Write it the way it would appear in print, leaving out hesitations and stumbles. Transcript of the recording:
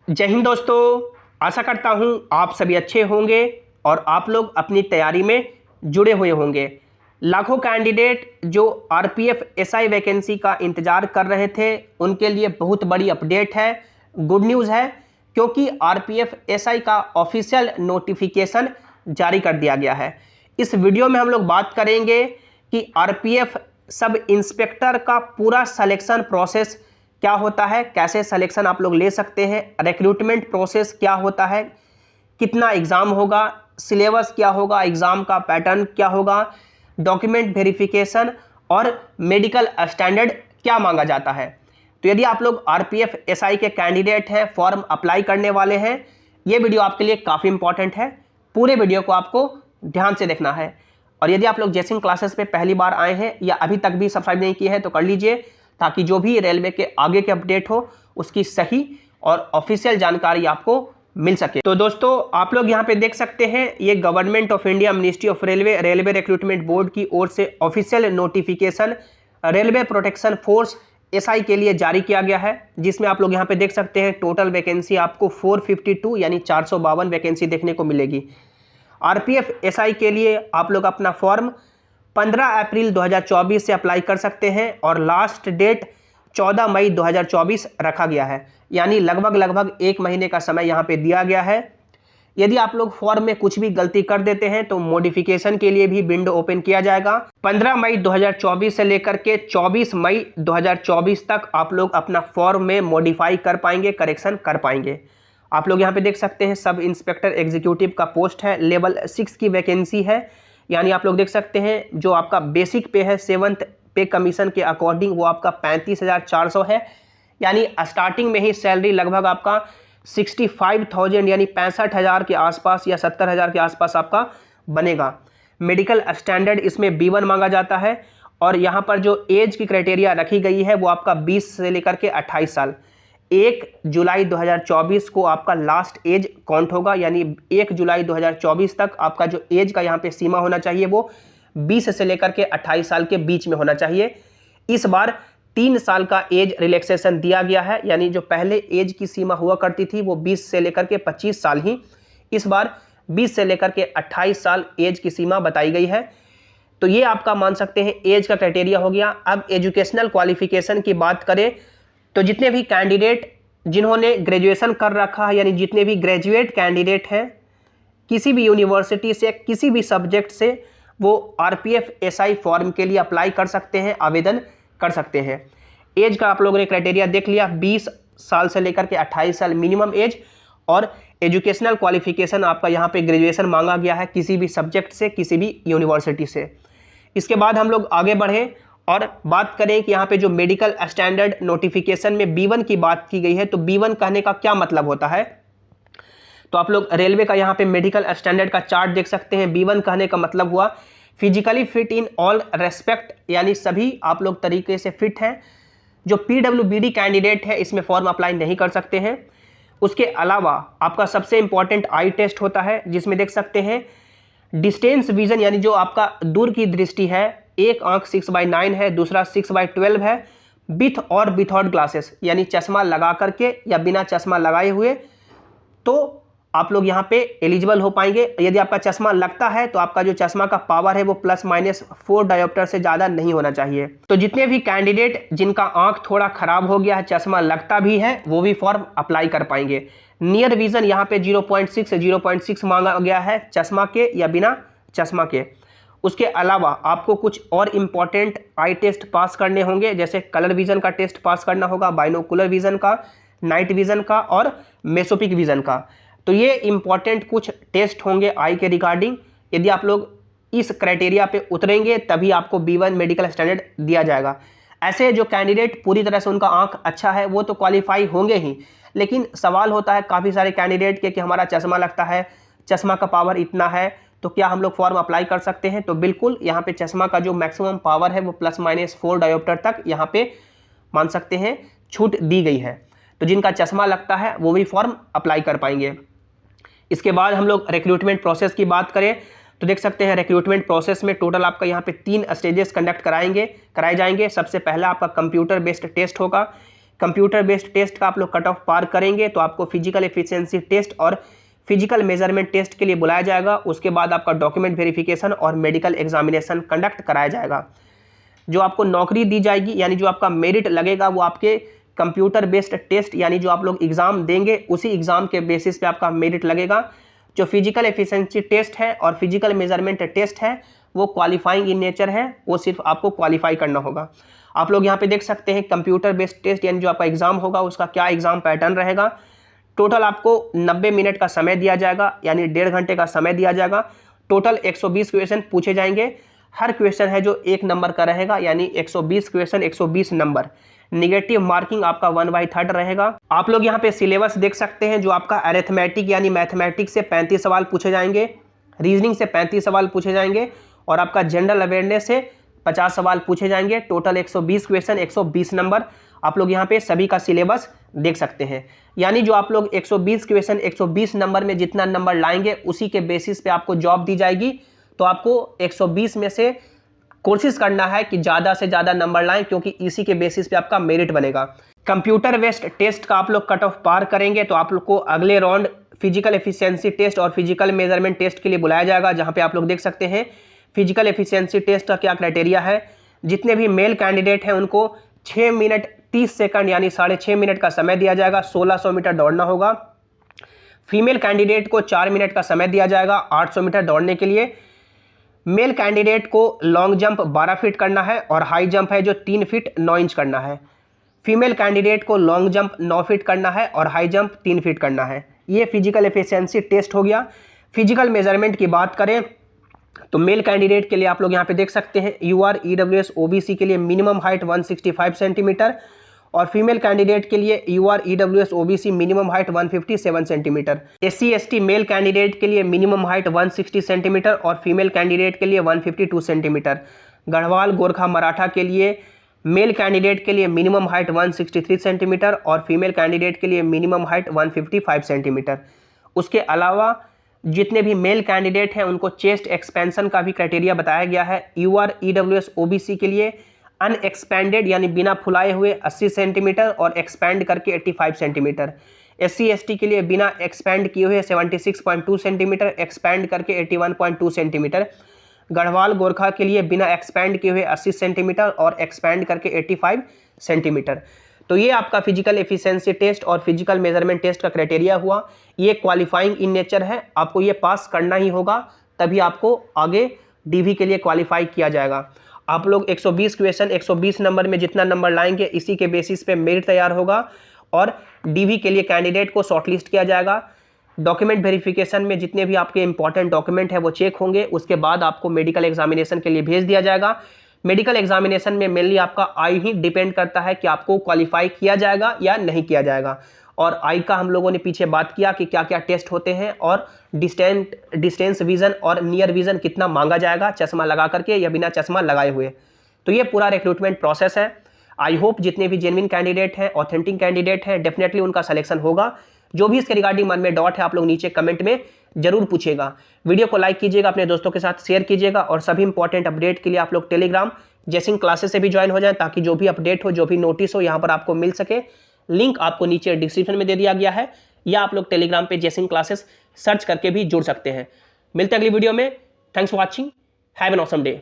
जय हिंद दोस्तों, आशा करता हूं आप सभी अच्छे होंगे और आप लोग अपनी तैयारी में जुड़े हुए होंगे। लाखों कैंडिडेट जो आरपीएफ एसआई वैकेंसी का इंतजार कर रहे थे उनके लिए बहुत बड़ी अपडेट है, गुड न्यूज़ है, क्योंकि आरपीएफ एसआई का ऑफिशियल नोटिफिकेशन जारी कर दिया गया है। इस वीडियो में हम लोग बात करेंगे कि आरपीएफ सब इंस्पेक्टर का पूरा सिलेक्शन प्रोसेस क्या होता है, कैसे सिलेक्शन आप लोग ले सकते हैं, रिक्रूटमेंट प्रोसेस क्या होता है, कितना एग्ज़ाम होगा, सिलेबस क्या होगा, एग्ज़ाम का पैटर्न क्या होगा, डॉक्यूमेंट वेरिफिकेशन और मेडिकल स्टैंडर्ड क्या मांगा जाता है। तो यदि आप लोग आरपीएफ एसआई के कैंडिडेट हैं, फॉर्म अप्लाई करने वाले हैं, ये वीडियो आपके लिए काफ़ी इंपॉर्टेंट है। पूरे वीडियो को आपको ध्यान से देखना है। और यदि आप लोग जैसिंग क्लासेस पे पहली बार आए हैं या अभी तक भी सब्सक्राइब नहीं किए हैं तो कर लीजिए, ताकि जो भी रेलवे के आगे के अपडेट हो उसकी सही और ऑफिशियल जानकारी आपको मिल सके। तो दोस्तों, आप लोग यहाँ पे देख सकते हैं, ये government of India ministry of railway recruitment board की ओर से official notification railway protection force SI के लिए जारी किया गया है, जिसमें आप लोग यहाँ पे देख सकते हैं टोटल वैकेंसी आपको 452 यानी 452 वैकेंसी देखने को मिलेगी। आरपीएफ एसआई के लिए आप लोग अपना फॉर्म 15 अप्रैल 2024 से अप्लाई कर सकते हैं और लास्ट डेट 14 मई 2024 रखा गया है, यानी लगभग 1 महीने का समय यहाँ पे दिया गया है। यदि आप लोग फॉर्म में कुछ भी गलती कर देते हैं तो मॉडिफिकेशन के लिए भी विंडो ओपन किया जाएगा। 15 मई 2024 से लेकर के 24 मई 2024 तक आप लोग अपना फॉर्म में मॉडिफाई कर पाएंगे, करेक्शन कर पाएंगे। आप लोग यहाँ पे देख सकते हैं सब इंस्पेक्टर एग्जीक्यूटिव का पोस्ट है, लेवल 6 की वैकेंसी है, यानी आप लोग देख सकते हैं जो आपका बेसिक पे है 7th पे कमीशन के अकॉर्डिंग वो आपका 35,400 है, यानी स्टार्टिंग में ही सैलरी लगभग आपका 65,000 यानी 65,000 के आसपास या 70,000 के आसपास आपका बनेगा। मेडिकल स्टैंडर्ड इसमें B1 मांगा जाता है और यहाँ पर जो एज की क्राइटेरिया रखी गई है वो आपका 20 से लेकर के 28 साल। 1 जुलाई 2024 को आपका लास्ट एज काउंट होगा, यानी 1 जुलाई 2024 तक आपका जो एज का यहाँ पे सीमा होना चाहिए वो 20 से लेकर के 28 साल के बीच में होना चाहिए। इस बार 3 साल का एज रिलैक्सेशन दिया गया है, यानी जो पहले एज की सीमा हुआ करती थी वो 20 से लेकर के 25 साल ही, इस बार 20 से लेकर के 28 साल एज की सीमा बताई गई है। तो ये आपका मान सकते हैं एज का क्राइटेरिया हो गया। अब एजुकेशनल क्वालिफिकेशन की बात करें तो जितने भी कैंडिडेट जिन्होंने ग्रेजुएशन कर रखा है, यानी जितने भी ग्रेजुएट कैंडिडेट हैं किसी भी यूनिवर्सिटी से किसी भी सब्जेक्ट से, वो आरपीएफ एसआई फॉर्म के लिए अप्लाई कर सकते हैं, आवेदन कर सकते हैं। एज का आप लोगों ने क्राइटेरिया देख लिया, 20 साल से लेकर के 28 साल मिनिमम एज, और एजुकेशनल क्वालिफिकेशन आपका यहाँ पे ग्रेजुएशन मांगा गया है किसी भी सब्जेक्ट से, किसी भी यूनिवर्सिटी से। इसके बाद हम लोग आगे बढ़ें और बात करें कि यहाँ पे जो मेडिकल स्टैंडर्ड नोटिफिकेशन में B1 की बात की गई है, तो B1 कहने का क्या मतलब होता है। तो आप लोग रेलवे का यहाँ पे मेडिकल स्टैंडर्ड का चार्ट देख सकते हैं। B1 कहने का मतलब हुआ physically fit in all respect, यानी सभी आप लोग तरीके से फिट हैं। जो PWBD कैंडिडेट है इसमें फॉर्म अप्लाई नहीं कर सकते हैं। उसके अलावा आपका सबसे इंपॉर्टेंट आई टेस्ट होता है, जिसमें देख सकते हैं डिस्टेंस विजन, यानी जो आपका दूर की दृष्टि है, एक आंख 6/9 है, दूसरा 6/12 है, विथ और विथआउट ग्लासेस, यानी चश्मा लगा करके या बिना चश्मा लगाए हुए, तो आप लोग यहाँ पे एलिजिबल हो पाएंगे। यदि आपका चश्मा लगता है तो आपका जो चश्मा का पावर है वो +-4 डायोप्टर से ज़्यादा नहीं होना चाहिए। तो जितने भी कैंडिडेट जिनका आंख थोड़ा खराब हो गया है, चश्मा लगता भी है, वो भी फॉर्म अप्लाई कर पाएंगे। नियर विजन यहाँ पे 0.6 से 0.6 मांगा गया है, चश्मा के या बिना चश्मा के। उसके अलावा आपको कुछ और इम्पॉर्टेंट आई टेस्ट पास करने होंगे, जैसे कलर विजन का टेस्ट पास करना होगा, बाइनोकुलर विजन का, नाइट विजन का और मेसोपिक विजन का। तो ये इम्पॉर्टेंट कुछ टेस्ट होंगे आई के रिगार्डिंग। यदि आप लोग इस क्राइटेरिया पे उतरेंगे तभी आपको B1 मेडिकल स्टैंडर्ड दिया जाएगा। ऐसे जो कैंडिडेट पूरी तरह से उनका आंख अच्छा है वो तो क्वालिफाई होंगे ही, लेकिन सवाल होता है काफ़ी सारे कैंडिडेट के कि हमारा चश्मा लगता है, चश्मा का पावर इतना है, तो क्या हम लोग फॉर्म अप्लाई कर सकते हैं। तो बिल्कुल, यहाँ पे चश्मा का जो मैक्सिमम पावर है वो +-4 डायोप्टर तक यहाँ पे मान सकते हैं छूट दी गई है। तो जिनका चश्मा लगता है वो भी फॉर्म अप्लाई कर पाएंगे। इसके बाद हम लोग रिक्रूटमेंट प्रोसेस की बात करें तो देख सकते हैं रिक्रूटमेंट प्रोसेस में टोटल आपका यहाँ पे 3 स्टेजेस कंडक्ट कराए जाएंगे। सबसे पहला आपका कंप्यूटर बेस्ड टेस्ट होगा। कंप्यूटर बेस्ड टेस्ट का आप लोग कट ऑफ पार करेंगे तो आपको फिजिकल एफिशिएंसी टेस्ट और फिजिकल मेजरमेंट टेस्ट के लिए बुलाया जाएगा। उसके बाद आपका डॉक्यूमेंट वेरिफिकेशन और मेडिकल एग्जामिनेशन कंडक्ट कराया जाएगा। जो आपको नौकरी दी जाएगी यानी जो आपका मेरिट लगेगा वो आपके कंप्यूटर बेस्ड टेस्ट यानी जो आप लोग एग्ज़ाम देंगे उसी एग्ज़ाम के बेसिस पे आपका मेरिट लगेगा। जो फिजिकल एफिशिएंसी टेस्ट है और फिजिकल मेजरमेंट टेस्ट है वो क्वालिफाइंग इन नेचर है, वो सिर्फ आपको क्वालिफाई करना होगा। आप लोग यहाँ पे देख सकते हैं कंप्यूटर बेस्ड टेस्ट यानी जो आपका एग्ज़ाम होगा उसका क्या एग्ज़ाम पैटर्न रहेगा। टोटल आपको 90 मिनट का समय दिया जाएगा यानी 1.5 घंटे का समय दिया जाएगा। टोटल 120 क्वेश्चन पूछे जाएंगे। हर क्वेश्चन है जो 1 नंबर का रहेगा यानी 120 क्वेश्चन 120 नंबर। निगेटिव मार्किंग आपका 1/3 रहेगा। आप लोग यहाँ पे सिलेबस देख सकते हैं। जो आपका अरिथमेटिक यानी मैथमेटिक्स से 35 सवाल पूछे जाएंगे, रीजनिंग से 35 सवाल पूछे जाएंगे और आपका जनरल अवेयरनेस से 50 सवाल पूछे जाएंगे। Total 120 question 120 number. आप लोग यहाँ पे सभी का सिलेबस देख सकते हैं। यानी जो आप लोग 120 क्वेश्चन 120 नंबर में जितना नंबर लाएंगे उसी के बेसिस पे आपको जॉब दी जाएगी। तो आपको 120 में से कोशिश करना है कि ज़्यादा से ज़्यादा नंबर लाएं क्योंकि इसी के बेसिस पे आपका मेरिट बनेगा। कंप्यूटर बेस्ड टेस्ट का आप लोग कट ऑफ पार करेंगे तो आप लोग को अगले राउंड फिजिकल एफिशिएंसी टेस्ट और फिजिकल मेजरमेंट टेस्ट के लिए बुलाया जाएगा। जहाँ पे आप लोग देख सकते हैं फिजिकल एफिशिएंसी टेस्ट का क्या क्राइटेरिया है। जितने भी मेल कैंडिडेट हैं उनको 6 मिनट 30 सेकंड यानी 6.5 मिनट का समय दिया जाएगा। 1600 मीटर दौड़ना होगा। फीमेल कैंडिडेट को 4 मिनट का समय दिया जाएगा 800 मीटर दौड़ने के लिए। मेल कैंडिडेट को लॉन्ग जंप 12 फीट करना है और हाई जंप है जो 3 फीट 9 इंच करना है। फीमेल कैंडिडेट को लॉन्ग जंप 9 फीट करना है और हाई जंप 3 फीट करना है। ये फिजिकल एफिशिएंसी टेस्ट हो गया। फिजिकल मेजरमेंट की बात करें तो मेल कैंडिडेट के लिए आप लोग यहाँ पे देख सकते हैं UR EWS OBC के लिए मिनिमम हाइट 165 सेंटीमीटर और फीमेल कैंडिडेट के लिए UR EWS OBC minimum height 157 centimetre. SC ST male candidate के लिए मिनिमम हाइट 160 सेंटीमीटर और फीमेल कैंडिडेट के लिए 152 सेंटीमीटर। गढ़वाल गोरखा मराठा के लिए मेल कैंडिडेट के लिए मिनिमम हाइट 163 सेंटीमीटर और फीमेल कैंडिडेट के लिए मिनिमम हाइट 155 सेंटीमीटर। उसके अलावा जितने भी मेल कैंडिडेट हैं उनको चेस्ट एक्सपेंशन का भी क्राइटेरिया बताया गया है। UR EWS OBC के लिए अनएक्सपेंडेड यानी बिना फुलाए हुए 80 सेंटीमीटर और एक्सपेंड करके 85 सेंटीमीटर। SC ST के लिए बिना एक्सपेंड किए हुए 76.2 सेंटीमीटर, एक्सपेंड करके 81.2 सेंटीमीटर। गढ़वाल गोरखा के लिए बिना एक्सपेंड किए हुए 80 सेंटीमीटर और एक्सपेंड करके 85 सेंटीमीटर। तो ये आपका फिजिकल एफिशिएंसी टेस्ट और फिजिकल मेजरमेंट टेस्ट का क्राइटेरिया हुआ। ये क्वालिफाइंग इन नेचर है, आपको ये पास करना ही होगा तभी आपको आगे DV के लिए क्वालिफाई किया जाएगा। आप लोग 120 क्वेश्चन 120 नंबर में जितना नंबर लाएंगे इसी के बेसिस पे मेरिट तैयार होगा और DV के लिए कैंडिडेट को शॉर्टलिस्ट किया जाएगा। डॉक्यूमेंट वेरिफिकेशन में जितने भी आपके इंपॉर्टेंट डॉक्यूमेंट है वो चेक होंगे। उसके बाद आपको मेडिकल एग्जामिनेशन के लिए भेज दिया जाएगा। मेडिकल एग्जामिनेशन में मेनली आपका आई ही डिपेंड करता है कि आपको क्वालिफाई किया जाएगा या नहीं किया जाएगा। और आई का हम लोगों ने पीछे बात किया कि क्या क्या टेस्ट होते हैं और डिस्टेंस विजन और नियर विजन कितना मांगा जाएगा चश्मा लगा करके या बिना चश्मा लगाए हुए। तो ये पूरा रिक्रूटमेंट प्रोसेस है। आई होप जितने भी जेन्युइन कैंडिडेट हैं, ऑथेंटिक कैंडिडेट हैं, डेफिनेटली उनका सिलेक्शन होगा। जो भी इसके रिगार्डिंग मन में डाउट है आप लोग नीचे कमेंट में जरूर पूछेगा। वीडियो को लाइक कीजिएगा, अपने दोस्तों के साथ शेयर कीजिएगा और सभी इंपॉर्टेंट अपडेट के लिए आप लोग टेलीग्राम जेसिंग क्लासेस से भी ज्वाइन हो जाएं ताकि जो भी अपडेट हो, जो भी नोटिस हो यहाँ पर आपको मिल सके। लिंक आपको नीचे डिस्क्रिप्शन में दे दिया गया है या आप लोग टेलीग्राम पे जेसिंग क्लासेस सर्च करके भी जुड़ सकते हैं। मिलते हैं अगली वीडियो में। Thanks for watching. Have an awesome day.